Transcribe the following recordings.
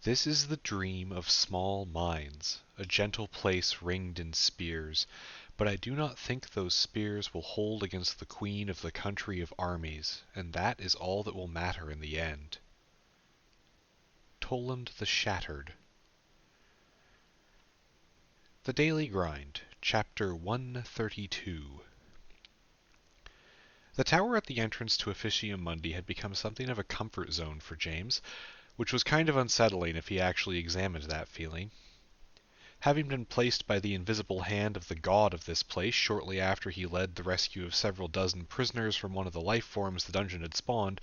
This is the dream of small minds, a gentle place ringed in spears, but I do not think those spears will hold against the queen of the country of armies, and that is all that will matter in the end. Toland the Shattered. The Daily Grind, Chapter 132. The tower at the entrance to Officium Mundi had become something of a comfort zone for James, which was kind of unsettling if he actually examined that feeling. Having been placed by the invisible hand of the god of this place shortly after he led the rescue of several dozen prisoners from one of the life forms the dungeon had spawned,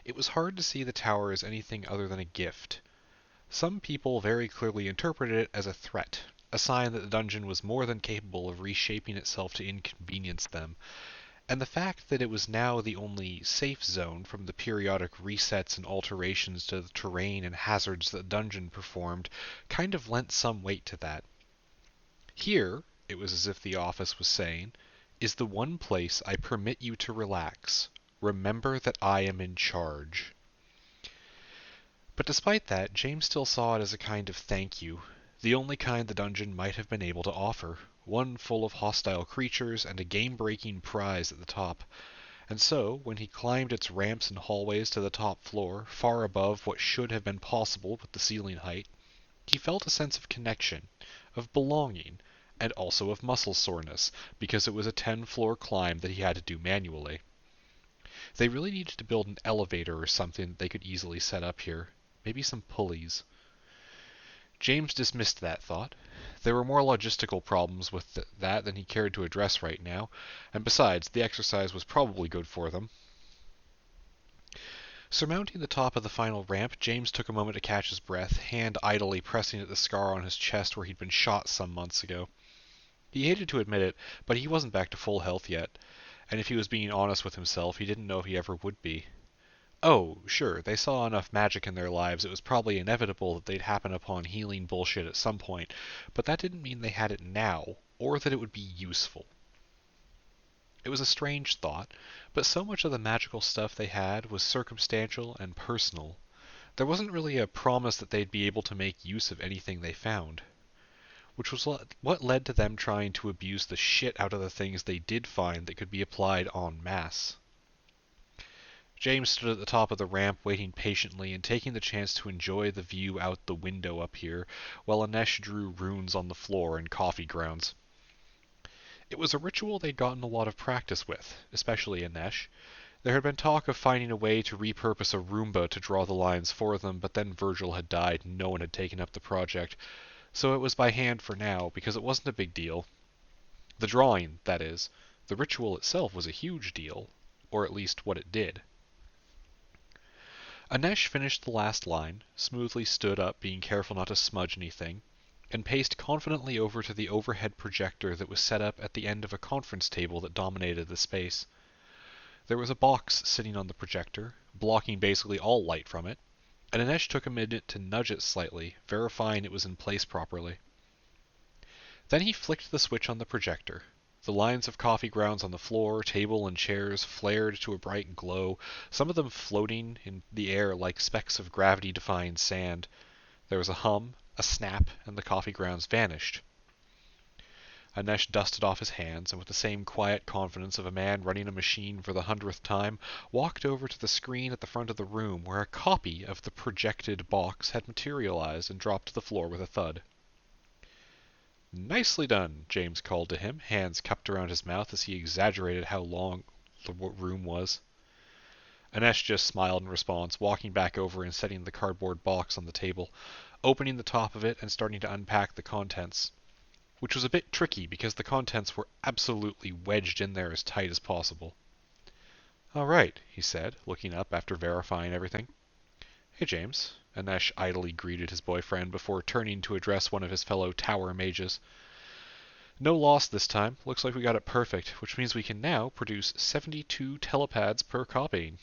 it was hard to see the tower as anything other than a gift. Some people very clearly interpreted it as a threat, a sign that the dungeon was more than capable of reshaping itself to inconvenience them, and the fact that it was now the only safe zone from the periodic resets and alterations to the terrain and hazards that the dungeon performed kind of lent some weight to that. Here, it was as if the office was saying, is the one place I permit you to relax. Remember that I am in charge. But despite that, James still saw it as a kind of thank you, the only kind the dungeon might have been able to offer, one full of hostile creatures and a game-breaking prize at the top. And so, when he climbed its ramps and hallways to the top floor, far above what should have been possible with the ceiling height, he felt a sense of connection, of belonging, and also of muscle soreness, because it was a 10-floor climb that he had to do manually. They really needed to build an elevator or something that they could easily set up here. Maybe some pulleys. James dismissed that thought. There were more logistical problems with that than he cared to address right now, and besides, the exercise was probably good for them. Surmounting the top of the final ramp, James took a moment to catch his breath, hand idly pressing at the scar on his chest where he'd been shot some months ago. He hated to admit it, but he wasn't back to full health yet, and if he was being honest with himself, he didn't know if he ever would be. Oh, sure, they saw enough magic in their lives, it was probably inevitable that they'd happen upon healing bullshit at some point, but that didn't mean they had it now, or that it would be useful. It was a strange thought, but so much of the magical stuff they had was circumstantial and personal. There wasn't really a promise that they'd be able to make use of anything they found, which was what led to them trying to abuse the shit out of the things they did find that could be applied en masse. James stood at the top of the ramp waiting patiently and taking the chance to enjoy the view out the window up here, while Anesh drew runes on the floor and coffee grounds. It was a ritual they'd gotten a lot of practice with, especially Anesh. There had been talk of finding a way to repurpose a Roomba to draw the lines for them, but then Virgil had died and no one had taken up the project, so it was by hand for now, because it wasn't a big deal. The drawing, that is. The ritual itself was a huge deal, or at least what it did. Anesh finished the last line, smoothly stood up, being careful not to smudge anything, and paced confidently over to the overhead projector that was set up at the end of a conference table that dominated the space. There was a box sitting on the projector, blocking basically all light from it, and Anesh took a minute to nudge it slightly, verifying it was in place properly. Then he flicked the switch on the projector. The lines of coffee grounds on the floor, table, and chairs flared to a bright glow, some of them floating in the air like specks of gravity-defying sand. There was a hum, a snap, and the coffee grounds vanished. Anesh dusted off his hands, and with the same quiet confidence of a man running a machine for the 100th time, walked over to the screen at the front of the room where a copy of the projected box had materialized and dropped to the floor with a thud. "Nicely done," James called to him, hands cupped around his mouth as he exaggerated how long the room was. Anesh just smiled in response, walking back over and setting the cardboard box on the table, opening the top of it and starting to unpack the contents, which was a bit tricky because the contents were absolutely wedged in there as tight as possible. "All right," he said, looking up after verifying everything. "Hey, James." Anesh idly greeted his boyfriend before turning to address one of his fellow tower mages. "No loss this time. Looks like we got it perfect, which means we can now produce 72 telepads per copy."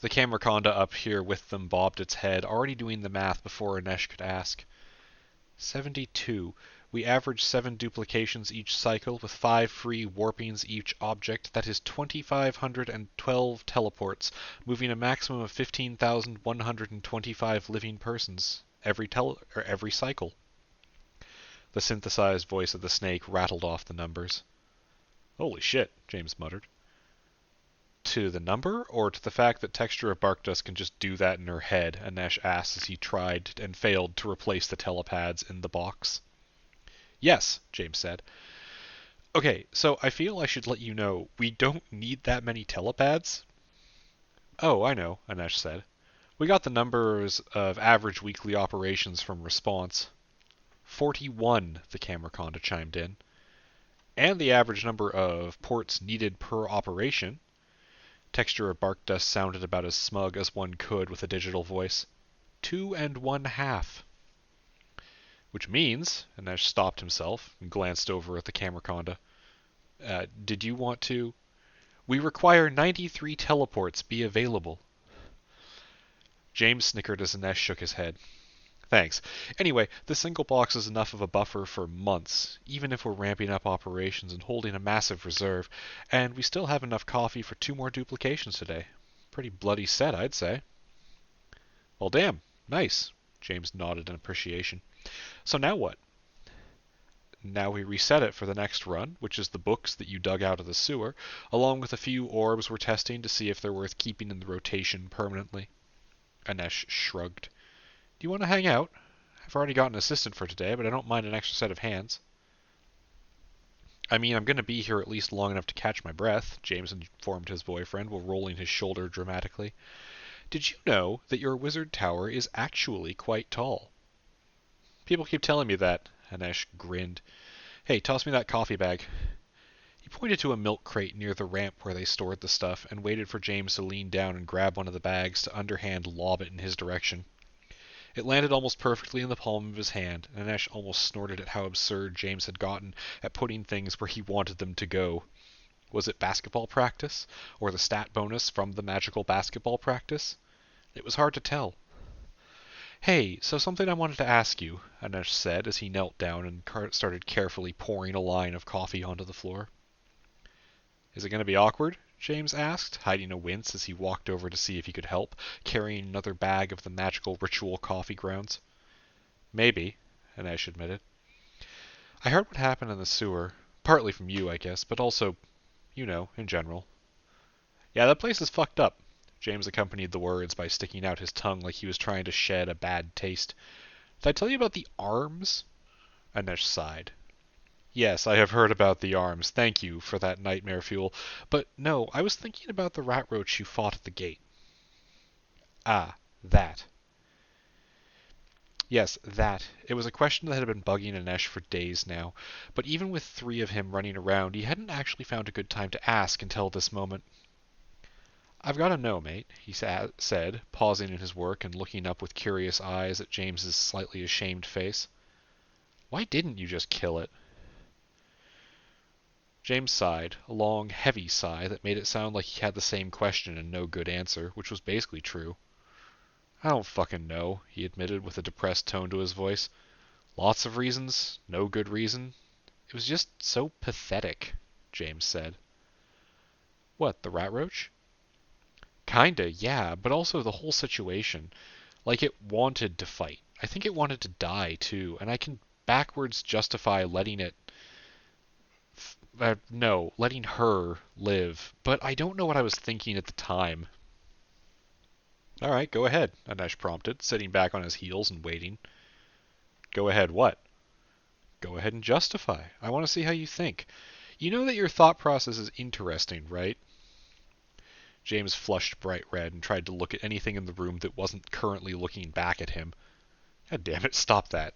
The Camerconda up here with them bobbed its head, already doing the math before Anesh could ask. 72. We average 7 duplications each cycle, with 5 free warpings each object. That is 2,512 teleports, moving a maximum of 15,125 living persons every cycle. The synthesized voice of the snake rattled off the numbers. Holy shit, James muttered. To the number, or to the fact that Texture of Bark Dust can just do that in her head? Anesh asked as he tried and failed to replace the telepads in the box. Yes, James said. Okay, so I feel I should let you know, we don't need that many telepads. Oh, I know, Anesh said. We got the numbers of average weekly operations from Response. 41, the Camerconda chimed in. And the average number of ports needed per operation. Texture of Bark Dust sounded about as smug as one could with a digital voice. 2 1/2. Which means, Anesh stopped himself and glanced over at the Camerconda. Did you want to? We require 93 teleports be available. James snickered as Anesh shook his head. Thanks. Anyway, the single box is enough of a buffer for months, even if we're ramping up operations and holding a massive reserve, and we still have enough coffee for 2 more duplications today. Pretty bloody set, I'd say. Well, damn. Nice. James nodded in appreciation. So now what? Now we reset it for the next run, which is the books that you dug out of the sewer, along with a few orbs we're testing to see if they're worth keeping in the rotation permanently. Anesh shrugged. Do you want to hang out? I've already got an assistant for today, but I don't mind an extra set of hands. I mean, I'm going to be here at least long enough to catch my breath, James informed his boyfriend while rolling his shoulder dramatically. Did you know that your wizard tower is actually quite tall? People keep telling me that, Anesh grinned. Hey, toss me that coffee bag. He pointed to a milk crate near the ramp where they stored the stuff and waited for James to lean down and grab one of the bags to underhand lob it in his direction. It landed almost perfectly in the palm of his hand, and Anesh almost snorted at how absurd James had gotten at putting things where he wanted them to go. Was it basketball practice, or the stat bonus from the magical basketball practice? It was hard to tell. Hey, so something I wanted to ask you, Anesh said as he knelt down and started carefully pouring a line of coffee onto the floor. Is it going to be awkward? James asked, hiding a wince as he walked over to see if he could help, carrying another bag of the magical ritual coffee grounds. Maybe, Anesh admitted. I heard what happened in the sewer, partly from you, I guess, but also, in general. Yeah, that place is fucked up. James accompanied the words by sticking out his tongue like he was trying to shed a bad taste. Did I tell you about the arms? Anesh sighed. Yes, I have heard about the arms. Thank you for that nightmare fuel. But no, I was thinking about the rat roach you fought at the gate. Ah, that. Yes, that. It was a question that had been bugging Anesh for days now, but even with 3 of him running around, he hadn't actually found a good time to ask until this moment. I've got to know, mate, he said, pausing in his work and looking up with curious eyes at James's slightly ashamed face. Why didn't you just kill it? James sighed, a long, heavy sigh that made it sound like he had the same question and no good answer, which was basically true. I don't fucking know, he admitted with a depressed tone to his voice. Lots of reasons, no good reason. It was just so pathetic, James said. What, the rat roach? Kinda, yeah, but also the whole situation. Like it wanted to fight. I think it wanted to die, too, and I can backwards justify letting it... letting her live, but I don't know what I was thinking at the time. Alright, go ahead, Anesh prompted, sitting back on his heels and waiting. Go ahead what? Go ahead and justify. I want to see how you think. You know that your thought process is interesting, right? James flushed bright red and tried to look at anything in the room that wasn't currently looking back at him. God damn it, stop that.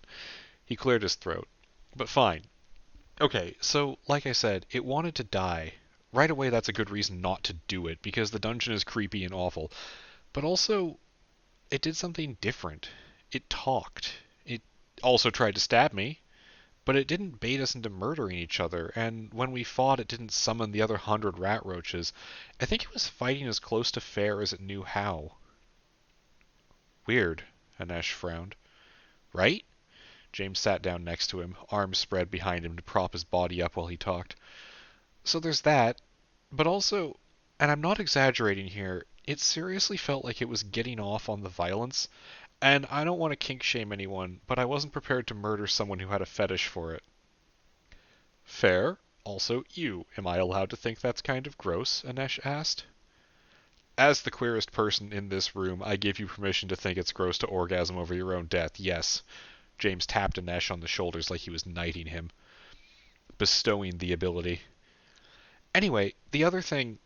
He cleared his throat. But fine. Okay, so, like I said, it wanted to die. Right away that's a good reason not to do it, because the dungeon is creepy and awful. But also, it did something different. It talked. It also tried to stab me. But it didn't bait us into murdering each other, and when we fought it didn't summon the other 100 rat roaches. I think it was fighting as close to fair as it knew how. Weird, Anesh frowned. Right? James sat down next to him, arms spread behind him to prop his body up while he talked. So there's that, but also, and I'm not exaggerating here, it seriously felt like it was getting off on the violence, and I don't want to kink shame anyone, but I wasn't prepared to murder someone who had a fetish for it. Fair. Also, am I allowed to think that's kind of gross? Anesh asked. As the queerest person in this room, I give you permission to think it's gross to orgasm over your own death, yes. James tapped Anesh on the shoulders like he was knighting him, bestowing the ability. Anyway, the other thing,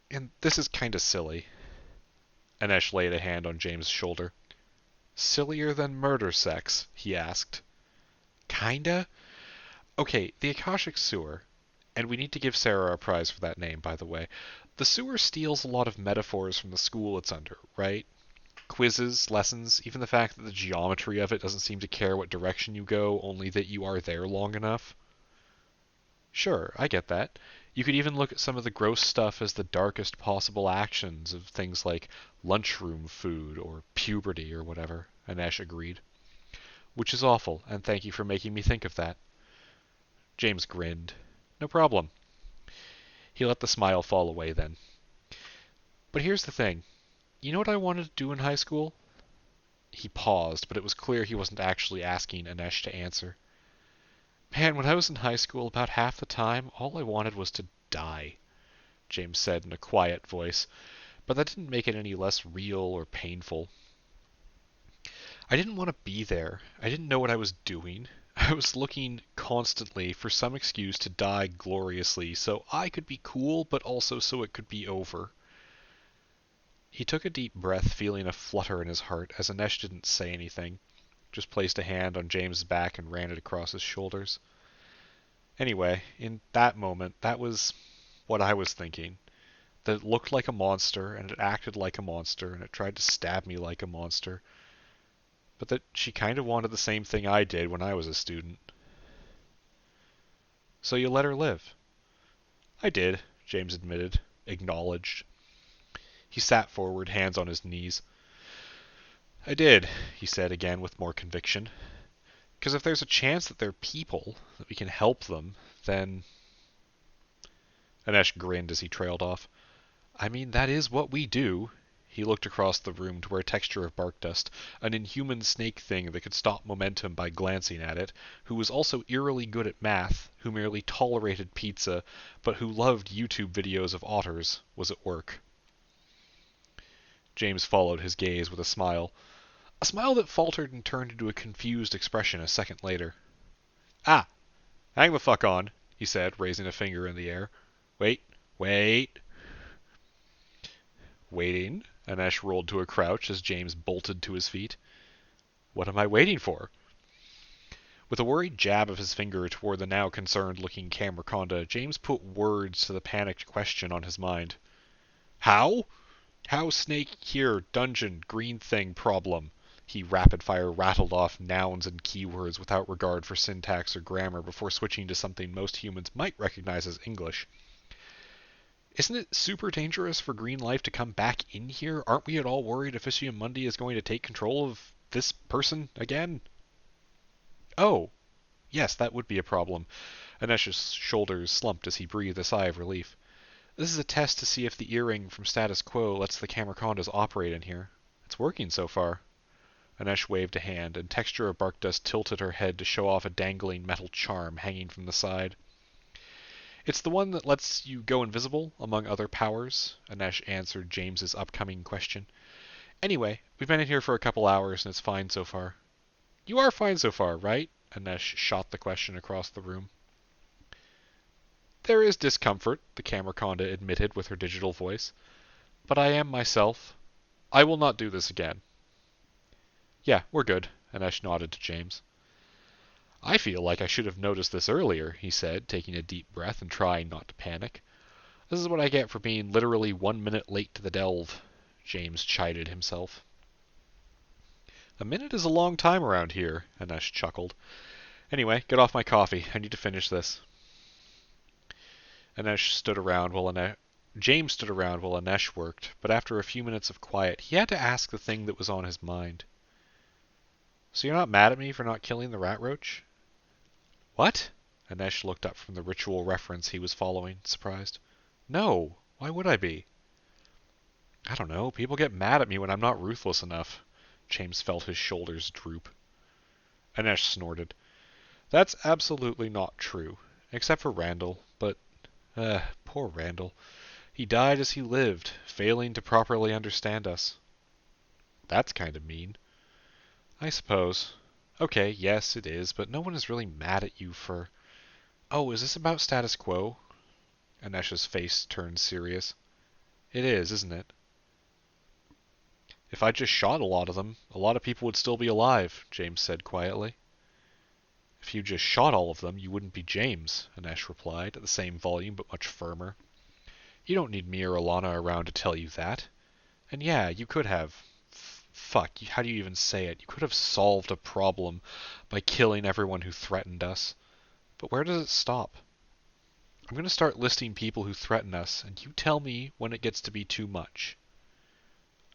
and this is kinda silly. Anesh laid a hand on James' shoulder. Sillier than murder sex? He asked. Kinda? Okay, the Akashic Sewer, and we need to give Sarah a prize for that name, by the way. The sewer steals a lot of metaphors from the school it's under, right? Quizzes, lessons, even the fact that the geometry of it doesn't seem to care what direction you go, only that you are there long enough. Sure, I get that. You could even look at some of the gross stuff as the darkest possible actions of things like lunchroom food or puberty or whatever, Anesh agreed. Which is awful, and thank you for making me think of that. James grinned. No problem. He let the smile fall away then. But here's the thing. You know what I wanted to do in high school? He paused, but it was clear he wasn't actually asking Anesh to answer. Man, when I was in high school, about half the time, all I wanted was to die, James said in a quiet voice, but that didn't make it any less real or painful. I didn't want to be there. I didn't know what I was doing. I was looking constantly for some excuse to die gloriously so I could be cool, but also so it could be over. He took a deep breath, feeling a flutter in his heart, as Anesh didn't say anything, just placed a hand on James's back and ran it across his shoulders. Anyway, in that moment, that was what I was thinking. That it looked like a monster, and it acted like a monster, and it tried to stab me like a monster. But that she kind of wanted the same thing I did when I was a student. So you let her live? I did, James admitted, acknowledged. He sat forward, hands on his knees. I did, he said again with more conviction. Because if there's a chance that they're people, that we can help them, then... Anesh grinned as he trailed off. I mean, that is what we do. He looked across the room to where a texture of bark dust, an inhuman snake thing that could stop momentum by glancing at it, who was also eerily good at math, who merely tolerated pizza, but who loved YouTube videos of otters, was at work. James followed his gaze with a smile that faltered and turned into a confused expression a second later. Ah, hang the fuck on, he said, raising a finger in the air. Wait. Waiting? Anesh rolled to a crouch as James bolted to his feet. What am I waiting for? With a worried jab of his finger toward the now concerned-looking Camerconda, James put words to the panicked question on his mind. How? How snake here, dungeon, green thing, problem. He rapid-fire rattled off nouns and keywords without regard for syntax or grammar before switching to something most humans might recognize as English. Isn't it super dangerous for green life to come back in here? Aren't we at all worried Officium Mundi is going to take control of this person again? Oh, yes, that would be a problem. Anesh's shoulders slumped as he breathed a sigh of relief. This is a test to see if the earring from status quo lets the Camercondas operate in here. It's working so far. Anesh waved a hand, and Texture of Bark Dust tilted her head to show off a dangling metal charm hanging from the side. It's the one that lets you go invisible, among other powers, Anesh answered James's upcoming question. Anyway, we've been in here for a couple hours, and it's fine so far. You are fine so far, right? Anesh shot the question across the room. There is discomfort, the Camerconda admitted with her digital voice. But I am myself. I will not do this again. Yeah, we're good, Anesh nodded to James. I feel like I should have noticed this earlier, he said, taking a deep breath and trying not to panic. This is what I get for being literally 1 minute late to the delve, James chided himself. A minute is a long time around here, Anesh chuckled. Anyway, get off my coffee. I need to finish this. James stood around while Anesh worked, but after a few minutes of quiet, he had to ask the thing that was on his mind. So you're not mad at me for not killing the rat roach? What? Anesh looked up from the ritual reference he was following, surprised. No, why would I be? I don't know, people get mad at me when I'm not ruthless enough. James felt his shoulders droop. Anesh snorted. That's absolutely not true. Except for Randall, but, poor Randall. He died as he lived, failing to properly understand us. That's kind of mean. I suppose. Okay, yes, it is, but no one is really mad at you for... Oh, is this about status quo? Anesh's face turned serious. It is, isn't it? If I just shot a lot of them, a lot of people would still be alive, James said quietly. If you just shot all of them, you wouldn't be James, Anesh replied, at the same volume but much firmer. You don't need me or Alana around to tell you that. And yeah, you could have... Fuck, how do you even say it? You could have solved a problem by killing everyone who threatened us. But where does it stop? I'm going to start listing people who threaten us, and you tell me when it gets to be too much.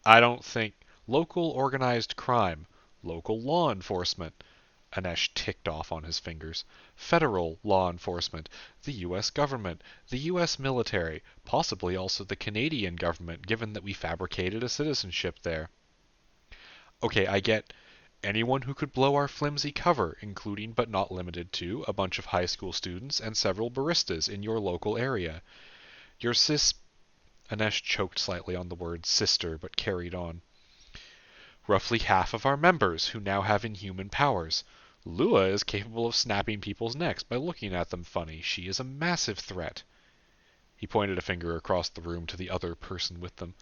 I don't think... Local organized crime. Local law enforcement. Anesh ticked off on his fingers. Federal law enforcement. The U.S. government. The U.S. military. Possibly also the Canadian government, given that we fabricated a citizenship there. Okay, I get anyone who could blow our flimsy cover, including but not limited to a bunch of high school students and several baristas in your local area. Your Anesh choked slightly on the word sister, but carried on. Roughly half of our members, who now have inhuman powers. Lua is capable of snapping people's necks by looking at them funny. She is a massive threat. He pointed a finger across the room to the other person with them.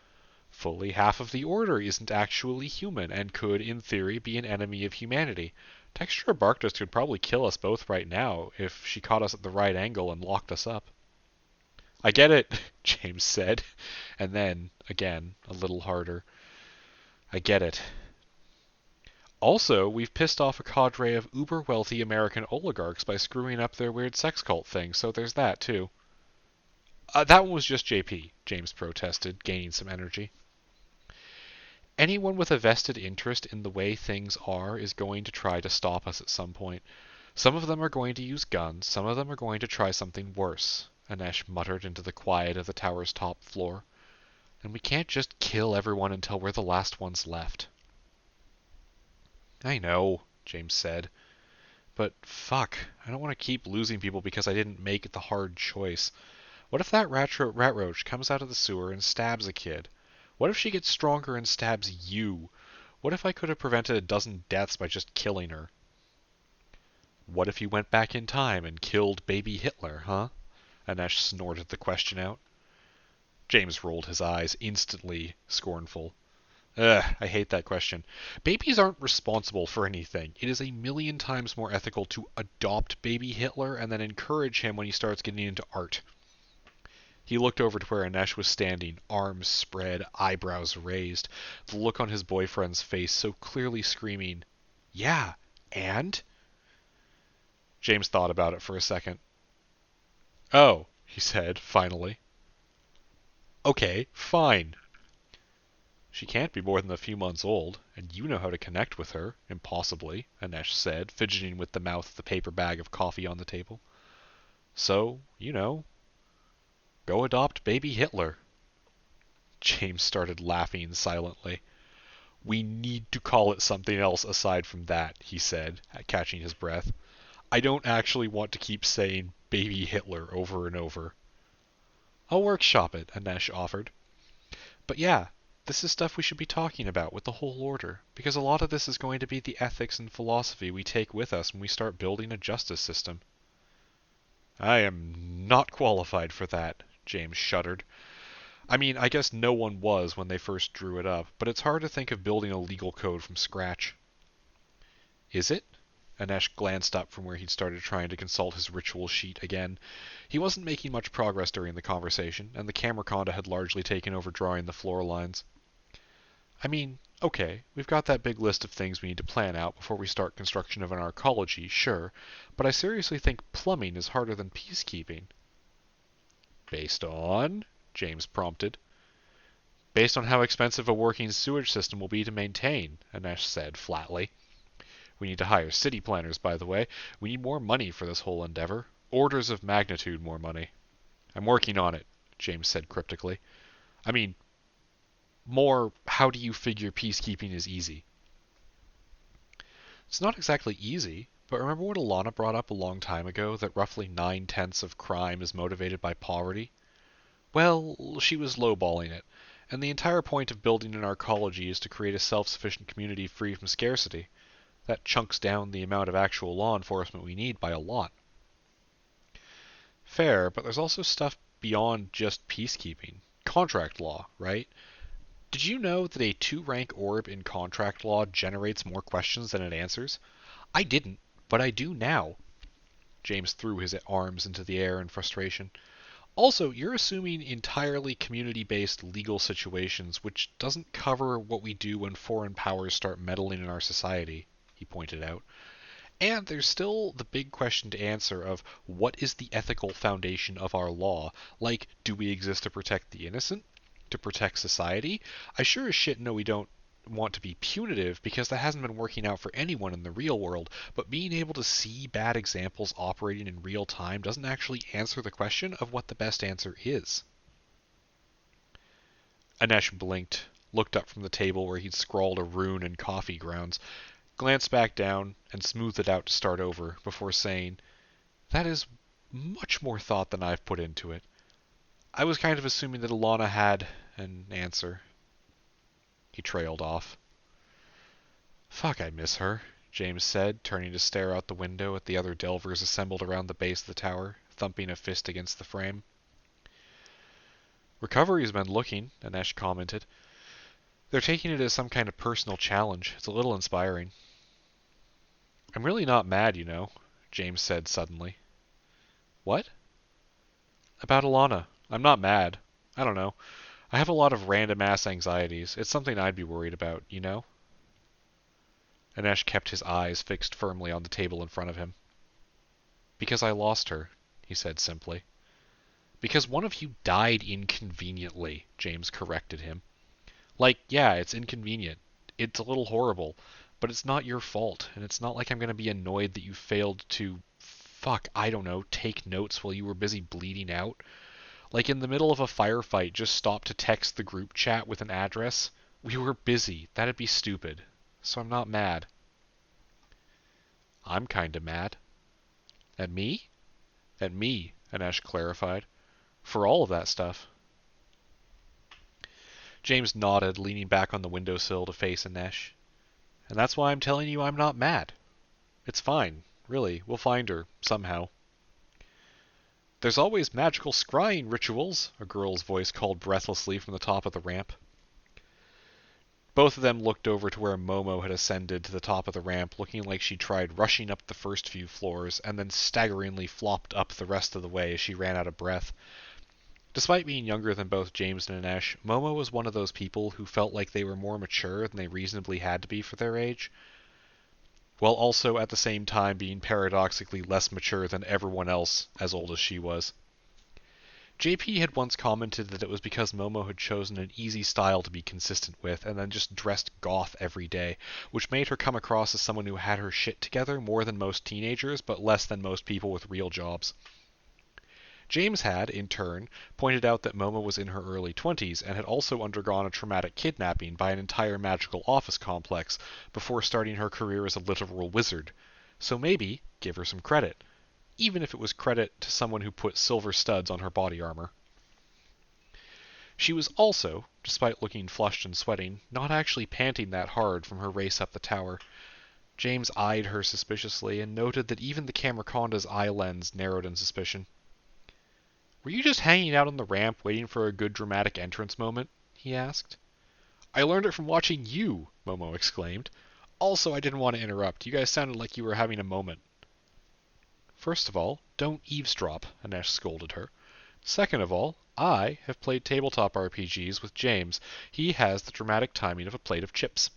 Fully half of the Order isn't actually human, and could, in theory, be an enemy of humanity. Textura Barkdust could probably kill us both right now, if she caught us at the right angle and locked us up. I get it, James said, and then, again, a little harder. I get it. Also, we've pissed off a cadre of uber-wealthy American oligarchs by screwing up their weird sex cult thing, so there's that, too. That one was just JP, James protested, gaining some energy. Anyone with a vested interest in the way things are is going to try to stop us at some point. Some of them are going to use guns, some of them are going to try something worse, Anesh muttered into the quiet of the tower's top floor. And we can't just kill everyone until we're the last ones left. I know, James said. But fuck, I don't want to keep losing people because I didn't make the hard choice. What if that rat roach comes out of the sewer and stabs a kid? What if she gets stronger and stabs you? What if I could have prevented a dozen deaths by just killing her? What if you went back in time and killed baby Hitler, huh? Anesh snorted the question out. James rolled his eyes, instantly scornful. Ugh, I hate that question. Babies aren't responsible for anything. It is a million times more ethical to adopt baby Hitler and then encourage him when he starts getting into art. He looked over to where Anesh was standing, arms spread, eyebrows raised, the look on his boyfriend's face so clearly screaming, "Yeah, and?" James thought about it for a second. "Oh," he said, finally. "Okay, fine." "She can't be more than a few months old, and you know how to connect with her, impossibly," Anesh said, fidgeting with the mouth of the paper bag of coffee on the table. "So, go adopt baby Hitler." James started laughing silently. "We need to call it something else aside from that," he said, catching his breath. "I don't actually want to keep saying baby Hitler over and over." "I'll workshop it," Anesh offered. "But yeah, this is stuff we should be talking about with the whole Order, because a lot of this is going to be the ethics and philosophy we take with us when we start building a justice system." "I am not qualified for that," James shuddered. "I mean, I guess no one was when they first drew it up, but it's hard to think of building a legal code from scratch." "Is it?" Anesh glanced up from where he'd started trying to consult his ritual sheet again. He wasn't making much progress during the conversation, and the camera conda had largely taken over drawing the floor lines. "I mean, okay, we've got that big list of things we need to plan out before we start construction of an arcology, sure, but I seriously think plumbing is harder than peacekeeping." "Based on?" James prompted. "Based on how expensive a working sewage system will be to maintain," Anesh said flatly. We need to hire city planners, by the way. We need more money for this whole endeavor. Orders of magnitude more money. I'm working on it, James said cryptically. I mean, more, how do you figure peacekeeping is easy? It's not exactly easy, but remember what Alana brought up a long time ago, that roughly 9/10 of crime is motivated by poverty? Well, she was lowballing it, and the entire point of building an arcology is to create a self-sufficient community free from scarcity. That chunks down the amount of actual law enforcement we need by a lot. Fair, but there's also stuff beyond just peacekeeping. Contract law, right? Did you know that a 2-rank orb in contract law generates more questions than it answers? I didn't, but I do now. James threw his arms into the air in frustration. Also, you're assuming entirely community-based legal situations, which doesn't cover what we do when foreign powers start meddling in our society, he pointed out. And there's still the big question to answer of what is the ethical foundation of our law? Like, do we exist to protect the innocent? To protect society? I sure as shit know we don't want to be punitive, because that hasn't been working out for anyone in the real world, but being able to see bad examples operating in real time doesn't actually answer the question of what the best answer is. Anesh blinked, looked up from the table where he'd scrawled a rune in coffee grounds, glanced back down, and smoothed it out to start over, before saying, "That is much more thought than I've put into it. I was kind of assuming that Alana had an answer." He trailed off. "Fuck, I miss her," James said, turning to stare out the window at the other delvers assembled around the base of the tower, thumping a fist against the frame. "Recovery's been looking," Anesh commented. "They're taking it as some kind of personal challenge. It's a little inspiring." "I'm really not mad, you know," James said suddenly. "What?" "About Alana. I'm not mad. I don't know. I have a lot of random-ass anxieties. It's something I'd be worried about, you know?" Anesh kept his eyes fixed firmly on the table in front of him. "Because I lost her," he said simply. "Because one of you died inconveniently," James corrected him. "Like, yeah, it's inconvenient. It's a little horrible. But it's not your fault, and it's not like I'm going to be annoyed that you failed to, fuck, I don't know, take notes while you were busy bleeding out. Like in the middle of a firefight, just stop to text the group chat with an address. We were busy. That'd be stupid. So I'm not mad." "I'm kinda mad." "At me?" "At me," Anesh clarified. "For all of that stuff." James nodded, leaning back on the windowsill to face Anesh. "And that's why I'm telling you I'm not mad. It's fine, really. We'll find her, somehow." "There's always magical scrying rituals," a girl's voice called breathlessly from the top of the ramp. Both of them looked over to where Momo had ascended to the top of the ramp, looking like she tried rushing up the first few floors, and then staggeringly flopped up the rest of the way as she ran out of breath. Despite being younger than both James and Anesh, Momo was one of those people who felt like they were more mature than they reasonably had to be for their age, while also at the same time being paradoxically less mature than everyone else as old as she was. JP had once commented that it was because Momo had chosen an easy style to be consistent with, and then just dressed goth every day, which made her come across as someone who had her shit together more than most teenagers, but less than most people with real jobs. James had, in turn, pointed out that Momo was in her early 20s and had also undergone a traumatic kidnapping by an entire magical office complex before starting her career as a literal wizard. So maybe give her some credit, even if it was credit to someone who put silver studs on her body armor. She was also, despite looking flushed and sweating, not actually panting that hard from her race up the tower. James eyed her suspiciously and noted that even the Camerconda's eye lens narrowed in suspicion. "Were you just hanging out on the ramp waiting for a good dramatic entrance moment?" he asked. "I learned it from watching you," Momo exclaimed. "Also, I didn't want to interrupt. You guys sounded like you were having a moment." "First of all, don't eavesdrop," Anesh scolded her. "Second of all, I have played tabletop RPGs with James. He has the dramatic timing of a plate of chips."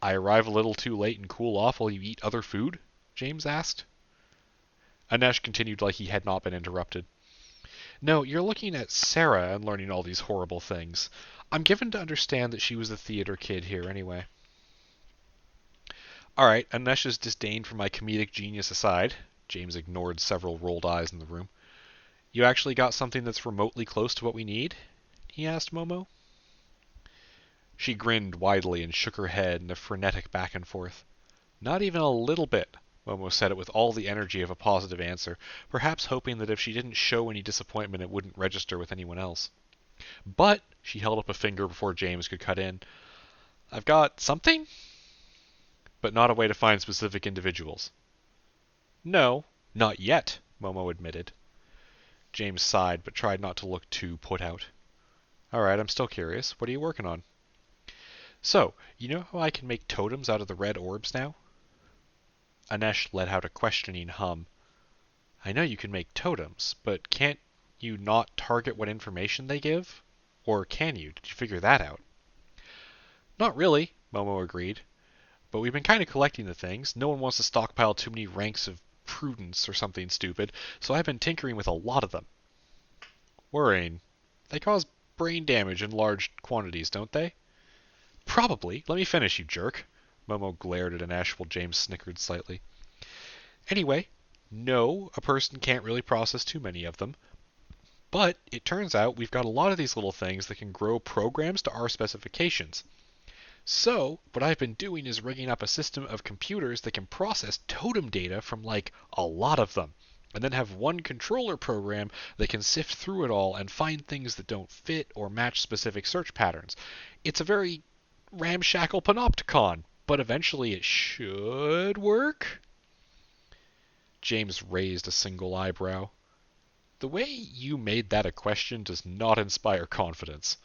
"I arrive a little too late and cool off while you eat other food?" James asked. Anesh continued like he had not been interrupted. "No, you're looking at Sarah and learning all these horrible things. I'm given to understand that she was the theater kid here anyway." Alright, Anesh's disdain for my comedic genius aside, James ignored several rolled eyes in the room. You actually got something that's remotely close to what we need? He asked Momo. She grinned widely and shook her head in a frenetic back and forth. Not even a little bit, Momo said it with all the energy of a positive answer, perhaps hoping that if she didn't show any disappointment it wouldn't register with anyone else. But, she held up a finger before James could cut in, I've got something? But not a way to find specific individuals. No, not yet, Momo admitted. James sighed, but tried not to look too put out. Alright, I'm still curious. What are you working on? So, you know how I can make totems out of the red orbs now? Anesh let out a questioning hum. I know you can make totems, but can't you not target what information they give? Or can you? Did you figure that out? Not really, Momo agreed. But we've been kind of collecting the things. No one wants to stockpile too many ranks of prudence or something stupid, so I've been tinkering with a lot of them. Worrying. They cause brain damage in large quantities, don't they? Probably. Let me finish, you jerk. Momo glared at Anesh while James snickered slightly. Anyway, no, a person can't really process too many of them. But it turns out we've got a lot of these little things that can grow programs to our specifications. So, what I've been doing is rigging up a system of computers that can process totem data from, like, a lot of them, and then have one controller program that can sift through it all and find things that don't fit or match specific search patterns. It's a very ramshackle panopticon, but eventually it should work? James raised a single eyebrow. The way you made that a question does not inspire confidence.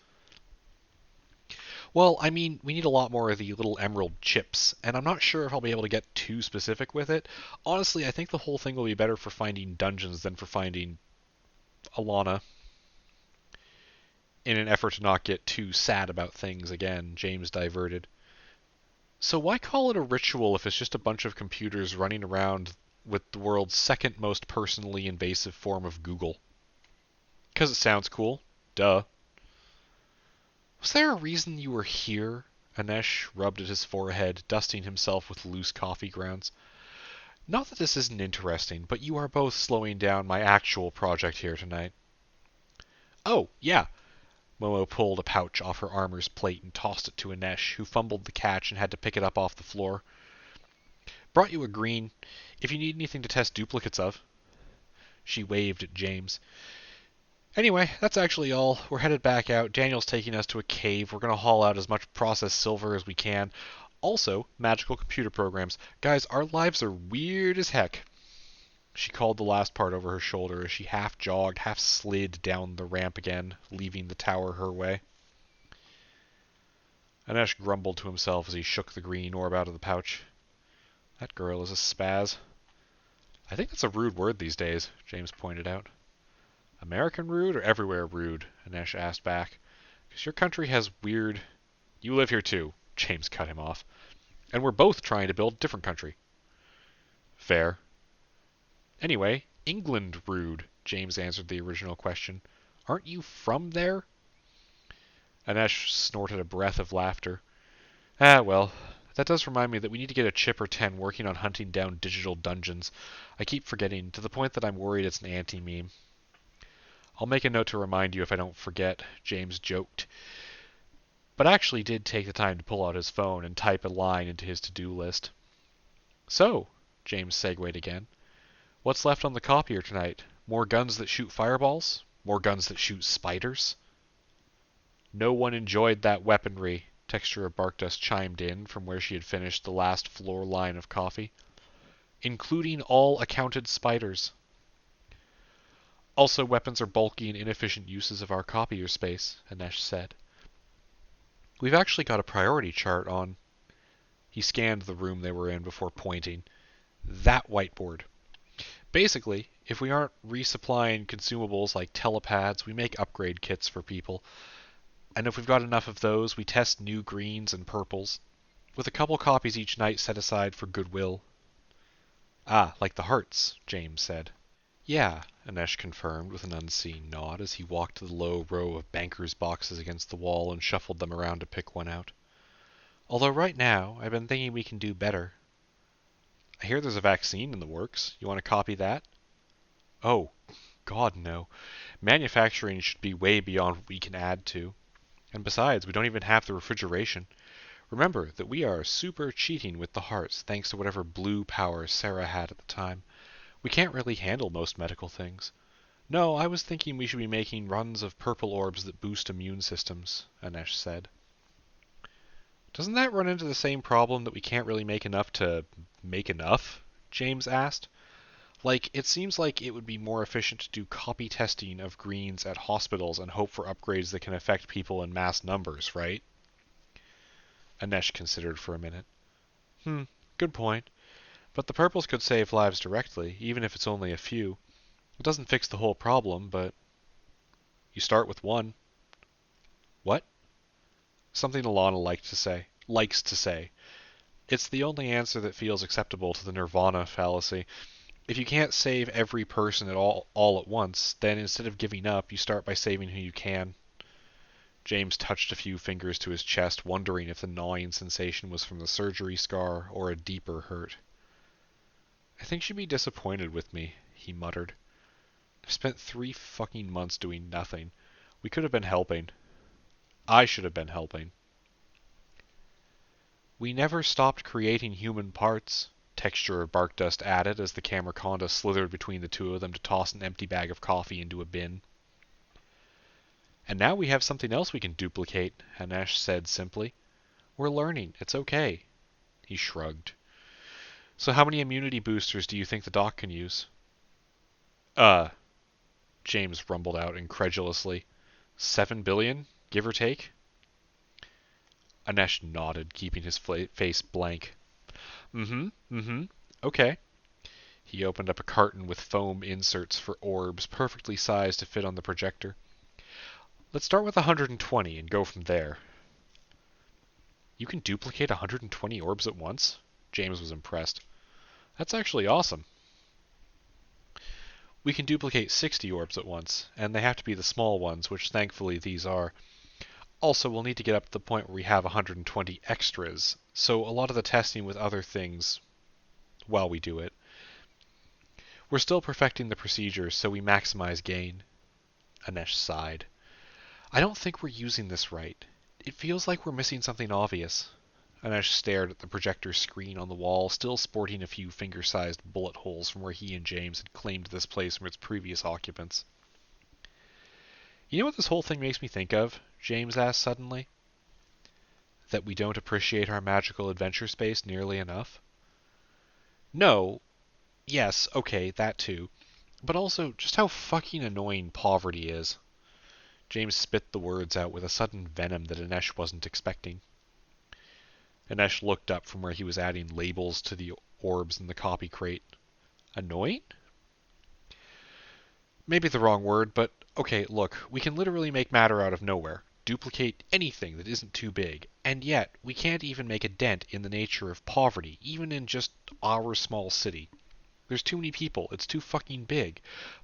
Well, I mean, we need a lot more of the little emerald chips, and I'm not sure if I'll be able to get too specific with it. Honestly, I think the whole thing will be better for finding dungeons than for finding Alana. In an effort to not get too sad about things again, James diverted. So why call it a ritual if it's just a bunch of computers running around with the world's second most personally invasive form of Google? 'Cause it sounds cool. Duh. Was there a reason you were here? Anesh rubbed at his forehead, dusting himself with loose coffee grounds. Not that this isn't interesting, but you are both slowing down my actual project here tonight. Oh, yeah. Momo pulled a pouch off her armor's plate and tossed it to Anesh, who fumbled the catch and had to pick it up off the floor. Brought you a green, if you need anything to test duplicates of. She waved at James. Anyway, that's actually all. We're headed back out. Daniel's taking us to a cave. We're going to haul out as much processed silver as we can. Also, magical computer programs. Guys, our lives are weird as heck. She called the last part over her shoulder as she half jogged, half slid down the ramp again, leaving the tower her way. Anesh grumbled to himself as he shook the green orb out of the pouch. That girl is a spaz. I think that's a rude word these days, James pointed out. American rude or everywhere rude? Anesh asked back. Because your country has weird... You live here too, James cut him off. And we're both trying to build a different country. Fair. Anyway, England rude, James answered the original question. Aren't you from there? Anesh snorted a breath of laughter. Ah, well, that does remind me that we need to get a chip or 10 working on hunting down digital dungeons. I keep forgetting, to the point that I'm worried it's an anti-meme. I'll make a note to remind you if I don't forget, James joked. But actually did take the time to pull out his phone and type a line into his to-do list. So, James segued again, what's left on the copier tonight? More guns that shoot fireballs? More guns that shoot spiders? No one enjoyed that weaponry, Texture of Barkdust chimed in from where she had finished the last floor line of coffee. Including all accounted spiders. Also, weapons are bulky and inefficient uses of our copier space, Anesh said. We've actually got a priority chart on... He scanned the room they were in before pointing. That whiteboard. Basically, if we aren't resupplying consumables like telepads, we make upgrade kits for people. And if we've got enough of those, we test new greens and purples, with a couple copies each night set aside for goodwill. Ah, like the hearts, James said. Yeah, Anesh confirmed with an unseen nod as he walked to the low row of bankers' boxes against the wall and shuffled them around to pick one out. Although right now, I've been thinking we can do better. I hear there's a vaccine in the works. You want to copy that? Oh, God, no. Manufacturing should be way beyond what we can add to. And besides, we don't even have the refrigeration. Remember that we are super cheating with the hearts thanks to whatever blue power Sarah had at the time. We can't really handle most medical things. No, I was thinking we should be making runs of purple orbs that boost immune systems, Anesh said. Doesn't that run into the same problem that we can't really make enough to make enough? James asked. Like, it seems like it would be more efficient to do copy testing of greens at hospitals and hope for upgrades that can affect people in mass numbers, right? Anesh considered for a minute. Good point. But the purples could save lives directly, even if it's only a few. It doesn't fix the whole problem, but you start with one. What? Something Alana likes to say. It's the only answer that feels acceptable to the nirvana fallacy. If you can't save every person at all at once, then instead of giving up, you start by saving who you can. James touched a few fingers to his chest, wondering if the gnawing sensation was from the surgery scar or a deeper hurt. I think she'd be disappointed with me, he muttered. I've spent 3 fucking months doing nothing. We could have been helping. I should have been helping. We never stopped creating human parts, Texture of Bark Dust added as the Camerconda slithered between the two of them to toss an empty bag of coffee into a bin. And now we have something else we can duplicate, Hanesh said simply. We're learning. It's okay. He shrugged. So how many immunity boosters do you think the doc can use? James rumbled out incredulously. 7 billion, give or take? Anesh nodded, keeping his face blank. Okay. He opened up a carton with foam inserts for orbs, perfectly sized to fit on the projector. Let's start with 120 and go from there. You can duplicate 120 orbs at once? James was impressed. That's actually awesome. We can duplicate 60 orbs at once, and they have to be the small ones, which thankfully these are. Also, we'll need to get up to the point where we have 120 extras, so a lot of the testing with other things while we do it. We're still perfecting the procedures, so we maximize gain. Anesh sighed. I don't think we're using this right. It feels like we're missing something obvious. Anesh stared at the projector screen on the wall, still sporting a few finger-sized bullet holes from where he and James had claimed this place from its previous occupants. You know what this whole thing makes me think of? James asked suddenly. That we don't appreciate our magical adventure space nearly enough? No. Yes, okay, that too. But also, just how fucking annoying poverty is. James spit the words out with a sudden venom that Anesh wasn't expecting. Anesh looked up from where he was adding labels to the orbs in the copy crate. Annoying? Maybe the wrong word, but okay, look, we can literally make matter out of nowhere, duplicate anything that isn't too big, and yet we can't even make a dent in the nature of poverty, even in just our small city. There's too many people, it's too fucking big.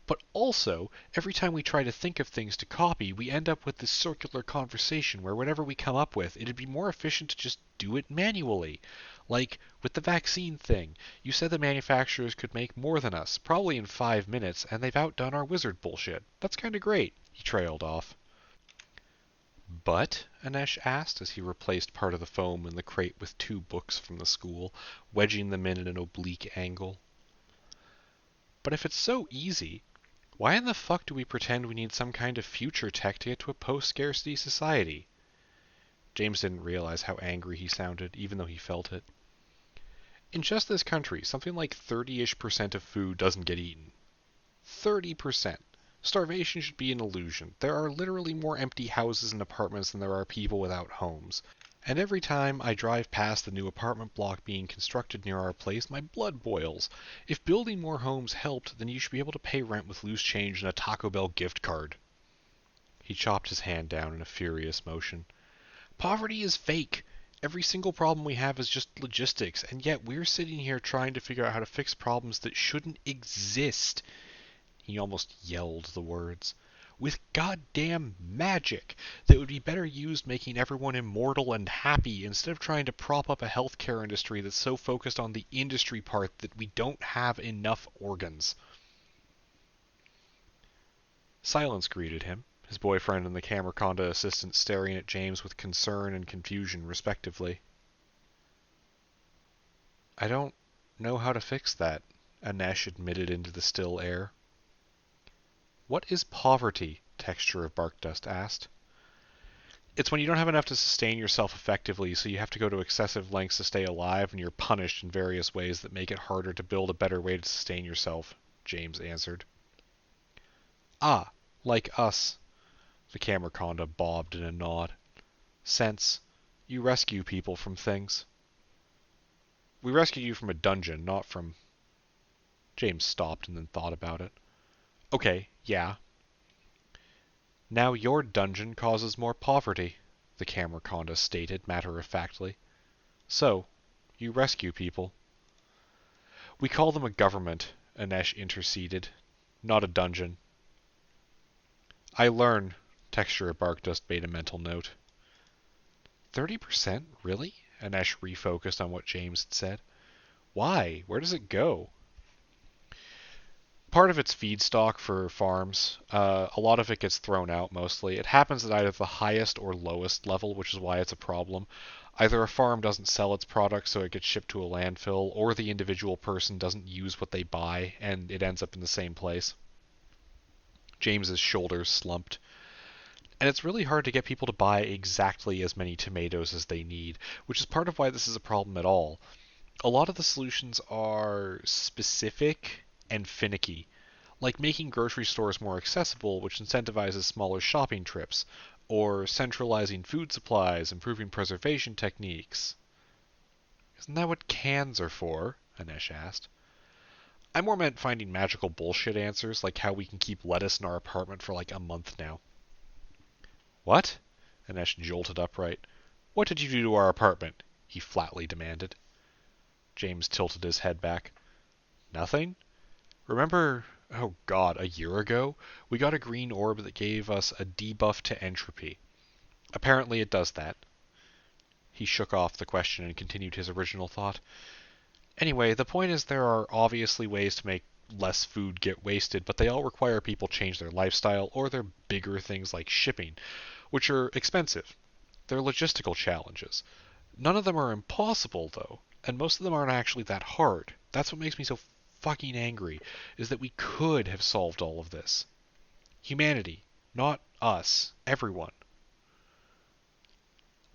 But also, every time we try to think of things to copy, we end up with this circular conversation where whatever we come up with, it'd be more efficient to just do it manually. Like, with the vaccine thing, you said the manufacturers could make more than us, probably in 5 minutes, and they've outdone our wizard bullshit. That's kinda great, he trailed off. But? Anesh asked as he replaced part of the foam in the crate with 2 books from the school, wedging them in at an oblique angle. But if it's so easy, why in the fuck do we pretend we need some kind of future tech to get to a post-scarcity society? James didn't realize how angry he sounded, even though he felt it. In just this country, something like 30-ish% of food doesn't get eaten. 30%. Starvation should be an illusion. There are literally more empty houses and apartments than there are people without homes. And every time I drive past the new apartment block being constructed near our place, my blood boils. If building more homes helped, then you should be able to pay rent with loose change and a Taco Bell gift card. He chopped his hand down in a furious motion. Poverty is fake. Every single problem we have is just logistics, and yet we're sitting here trying to figure out how to fix problems that shouldn't exist. He almost yelled the words. with goddamn magic that would be better used making everyone immortal and happy instead of trying to prop up a healthcare industry that's so focused on the industry part that we don't have enough organs. Silence greeted him, his boyfriend and the Camerconda assistant staring at James with concern and confusion respectively. I don't know how to fix that, Anesh admitted into the still air. What is poverty? Texture of Bark Dust asked. It's when you don't have enough to sustain yourself effectively, so you have to go to excessive lengths to stay alive, and you're punished in various ways that make it harder to build a better way to sustain yourself, James answered. Ah, like us. The Camerconda bobbed in a nod. Sense. You rescue people from things. We rescued you from a dungeon, not from... James stopped and then thought about it. Okay, yeah. Now your dungeon causes more poverty, the Camerconda stated matter-of-factly. So, you rescue people. We call them a government, Anesh interceded, not a dungeon. I learn, Texture of Bark Dust made a mental note. 30%? Really? Anesh refocused on what James had said. Why? Where does it go? Part of it's feedstock for farms. A lot of it gets thrown out mostly. It happens at either the highest or lowest level, which is why it's a problem. Either a farm doesn't sell its product, so it gets shipped to a landfill, or the individual person doesn't use what they buy, and it ends up in the same place. James's shoulders slumped. And it's really hard to get people to buy exactly as many tomatoes as they need, which is part of why this is a problem at all. A lot of the solutions are specific and finicky, like making grocery stores more accessible, which incentivizes smaller shopping trips, or centralizing food supplies, improving preservation techniques. Isn't that what cans are for? Anesh asked. I more meant finding magical bullshit answers, like how we can keep lettuce in our apartment for like a month now. What? Anesh jolted upright. What did you do to our apartment? He flatly demanded. James tilted his head back. Nothing? Remember, oh god, a year ago, we got a green orb that gave us a debuff to entropy. Apparently it does that. He shook off the question and continued his original thought. Anyway, the point is there are obviously ways to make less food get wasted, but they all require people change their lifestyle, or they're bigger things like shipping, which are expensive. They're logistical challenges. None of them are impossible, though, and most of them aren't actually that hard. That's what makes me so fucking angry, is that we could have solved all of this. Humanity, not us, everyone.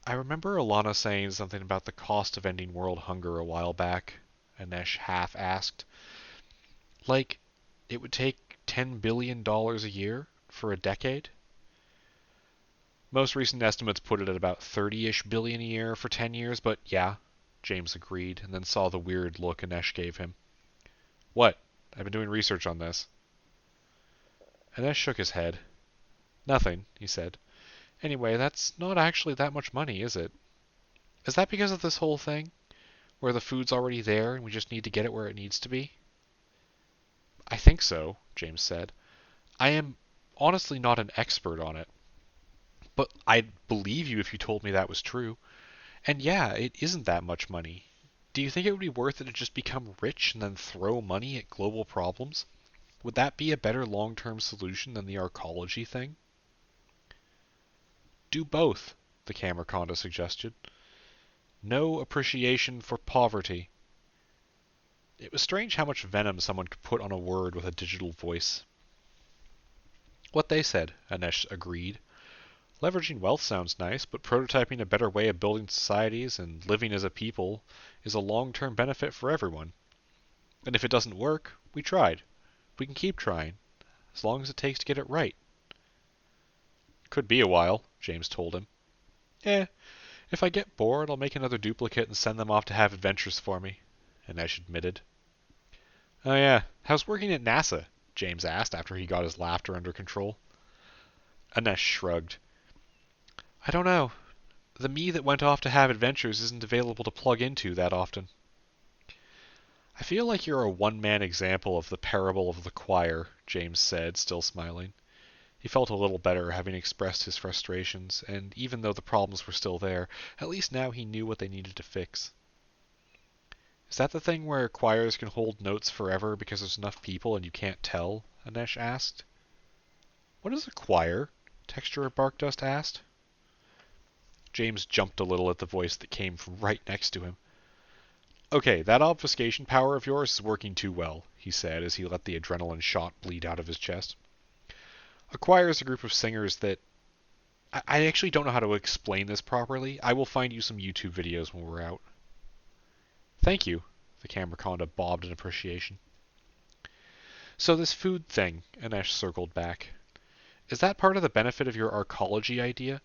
I remember Alana saying something about the cost of ending world hunger a while back, Anesh half asked. Like, it would take $10 billion a year for a decade? Most recent estimates put it at about 30-ish billion a year for 10 years, but yeah, James agreed, and then saw the weird look Anesh gave him. What? I've been doing research on this. Anesh shook his head. Nothing, he said. Anyway, that's not actually that much money, is it? Is that because of this whole thing? Where the food's already there and we just need to get it where it needs to be? I think so, James said. I am honestly not an expert on it. But I'd believe you if you told me that was true. And yeah, it isn't that much money. Do you think it would be worth it to just become rich and then throw money at global problems? Would that be a better long-term solution than the arcology thing? Do both, the Camerconda suggested. No appreciation for poverty. It was strange how much venom someone could put on a word with a digital voice. What they said, Anesh agreed. Leveraging wealth sounds nice, but prototyping a better way of building societies and living as a people is a long-term benefit for everyone. And if it doesn't work, we tried. We can keep trying, as long as it takes to get it right. Could be a while, James told him. If I get bored, I'll make another duplicate and send them off to have adventures for me, Anesh admitted. Oh yeah, how's working at NASA? James asked after he got his laughter under control. Anesh shrugged. I don't know. The me that went off to have adventures isn't available to plug into that often. I feel like you're a one-man example of the parable of the choir, James said, still smiling. He felt a little better having expressed his frustrations, and even though the problems were still there, at least now he knew what they needed to fix. Is that the thing where choirs can hold notes forever because there's enough people and you can't tell? Anesh asked. What is a choir? Texture of Barkdust asked. James jumped a little at the voice that came from right next to him. Okay, that obfuscation power of yours is working too well, he said as he let the adrenaline shot bleed out of his chest. A choir is a group of singers that... I actually don't know how to explain this properly. I will find you some YouTube videos when we're out. Thank you, the Camerconda bobbed in appreciation. So this food thing, Anesh circled back. Is that part of the benefit of your arcology idea?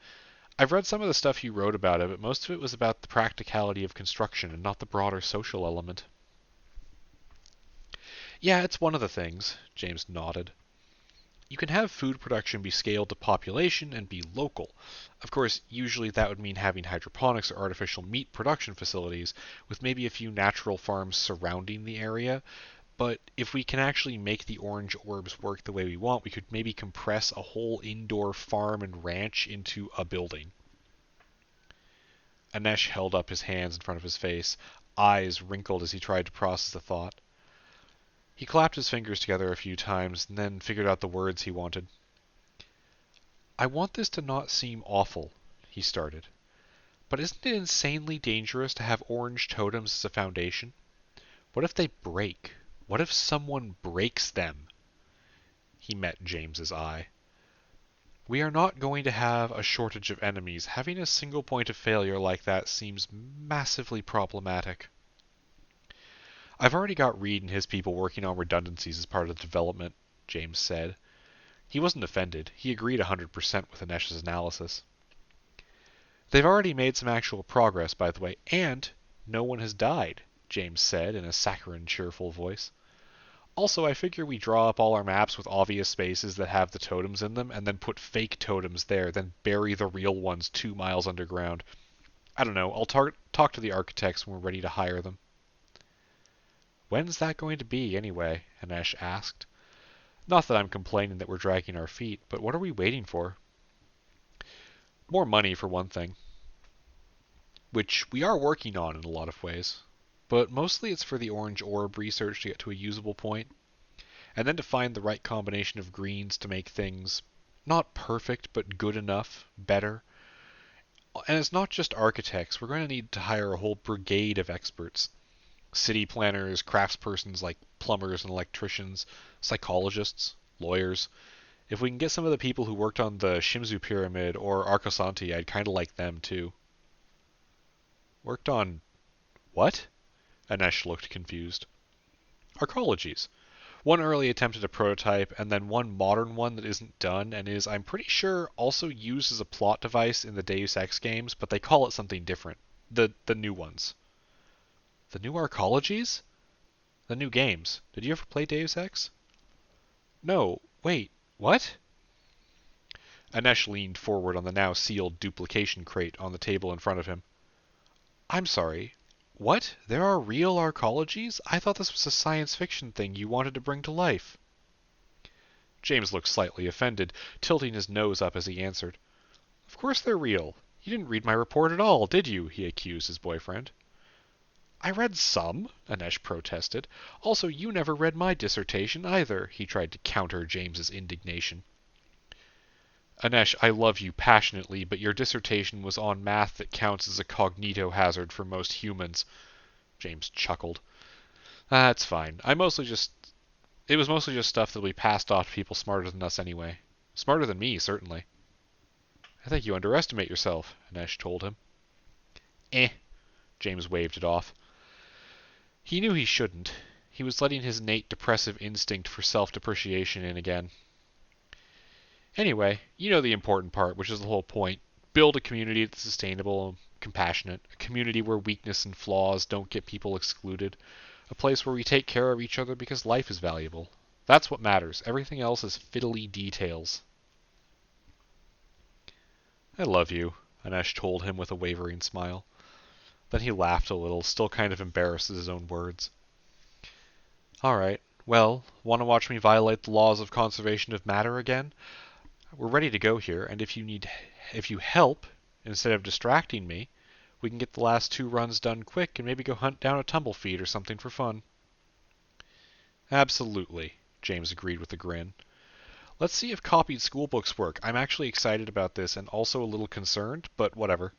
I've read some of the stuff you wrote about it, but most of it was about the practicality of construction and not the broader social element. Yeah, it's one of the things, James nodded. You can have food production be scaled to population and be local. Of course, usually that would mean having hydroponics or artificial meat production facilities, with maybe a few natural farms surrounding the area. But if we can actually make the orange orbs work the way we want, we could maybe compress a whole indoor farm and ranch into a building. Anesh held up his hands in front of his face, eyes wrinkled as he tried to process the thought. He clapped his fingers together a few times and then figured out the words he wanted. I want this to not seem awful, he started. But isn't it insanely dangerous to have orange totems as a foundation? What if they break? What if someone breaks them? He met James's eye. We are not going to have a shortage of enemies. Having a single point of failure like that seems massively problematic. I've already got Reed and his people working on redundancies as part of the development, James said. He wasn't offended. He agreed 100% with Anesh's analysis. They've already made some actual progress, by the way, and no one has died, James said in a saccharine, cheerful voice. Also, I figure we draw up all our maps with obvious spaces that have the totems in them, and then put fake totems there, then bury the real ones 2 miles underground. I don't know, I'll talk to the architects when we're ready to hire them. When's that going to be, anyway? Anesh asked. Not that I'm complaining that we're dragging our feet, but what are we waiting for? More money, for one thing. Which we are working on in a lot of ways. But mostly it's for the orange orb research to get to a usable point, and then to find the right combination of greens to make things not perfect, but good enough, better. And it's not just architects. We're going to need to hire a whole brigade of experts. City planners, craftspersons like plumbers and electricians, psychologists, lawyers. If we can get some of the people who worked on the Shimzu Pyramid or Arcosanti, I'd kind of like them too. Worked on what? Anesh looked confused. Arcologies. One early attempt at a prototype, and then one modern one that isn't done, and is, I'm pretty sure, also used as a plot device in the Deus Ex games, but they call it something different. The new ones. The new arcologies? The new games. Did you ever play Deus Ex? No. Wait. What? Anesh leaned forward on the now sealed duplication crate on the table in front of him. I'm sorry. What? There are real arcologies? I thought this was a science fiction thing you wanted to bring to life. James looked slightly offended, tilting his nose up as he answered. Of course they're real. You didn't read my report at all, did you? He accused his boyfriend. I read some, Anesh protested. Also, you never read my dissertation either, he tried to counter James's indignation. Anesh, I love you passionately, but your dissertation was on math that counts as a cognito hazard for most humans. James chuckled. That's fine. It was mostly just stuff that we passed off to people smarter than us anyway. Smarter than me, certainly. I think you underestimate yourself, Anesh told him. James waved it off. He knew he shouldn't. He was letting his innate depressive instinct for self-depreciation in again. Anyway, you know the important part, which is the whole point. Build a community that's sustainable and compassionate. A community where weakness and flaws don't get people excluded. A place where we take care of each other because life is valuable. That's what matters. Everything else is fiddly details. I love you, Anesh told him with a wavering smile. Then he laughed a little, still kind of embarrassed at his own words. All right. Well, want to watch me violate the laws of conservation of matter again? We're ready to go here, and if you help, instead of distracting me, we can get the last 2 runs done quick and maybe go hunt down a tumblefeed or something for fun. Absolutely, James agreed with a grin. Let's see if copied schoolbooks work. I'm actually excited about this and also a little concerned, but whatever.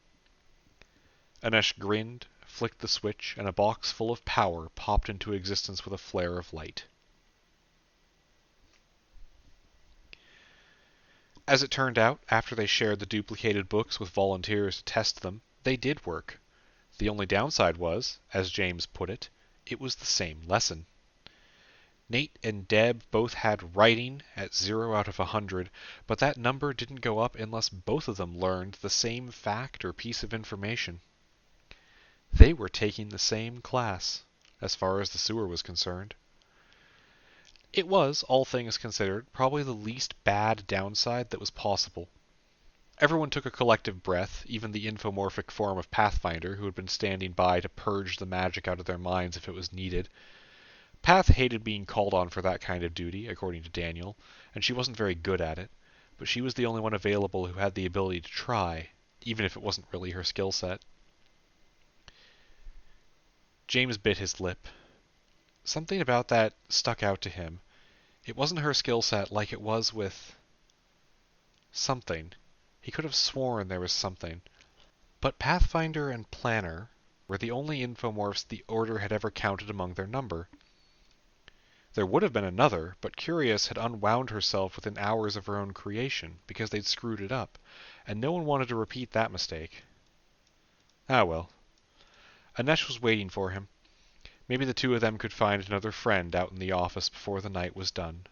Anesh grinned, flicked the switch, and a box full of power popped into existence with a flare of light. As it turned out, after they shared the duplicated books with volunteers to test them, they did work. The only downside was, as James put it was the same lesson. Nate and Deb both had writing at 0 out of 100, but that number didn't go up unless both of them learned the same fact or piece of information. They were taking the same class, as far as the sewer was concerned. It was, all things considered, probably the least bad downside that was possible. Everyone took a collective breath, even the infomorphic form of Pathfinder, who had been standing by to purge the magic out of their minds if it was needed. Path hated being called on for that kind of duty, according to Daniel, and she wasn't very good at it, but she was the only one available who had the ability to try, even if it wasn't really her skill set. James bit his lip. Something about that stuck out to him. It wasn't her skill set like it was with... something. He could have sworn there was something. But Pathfinder and Planner were the only infomorphs the Order had ever counted among their number. There would have been another, but Curious had unwound herself within hours of her own creation, because they'd screwed it up, and no one wanted to repeat that mistake. Ah well. Anesh was waiting for him. Maybe the two of them could find another friend out in the office before the night was done.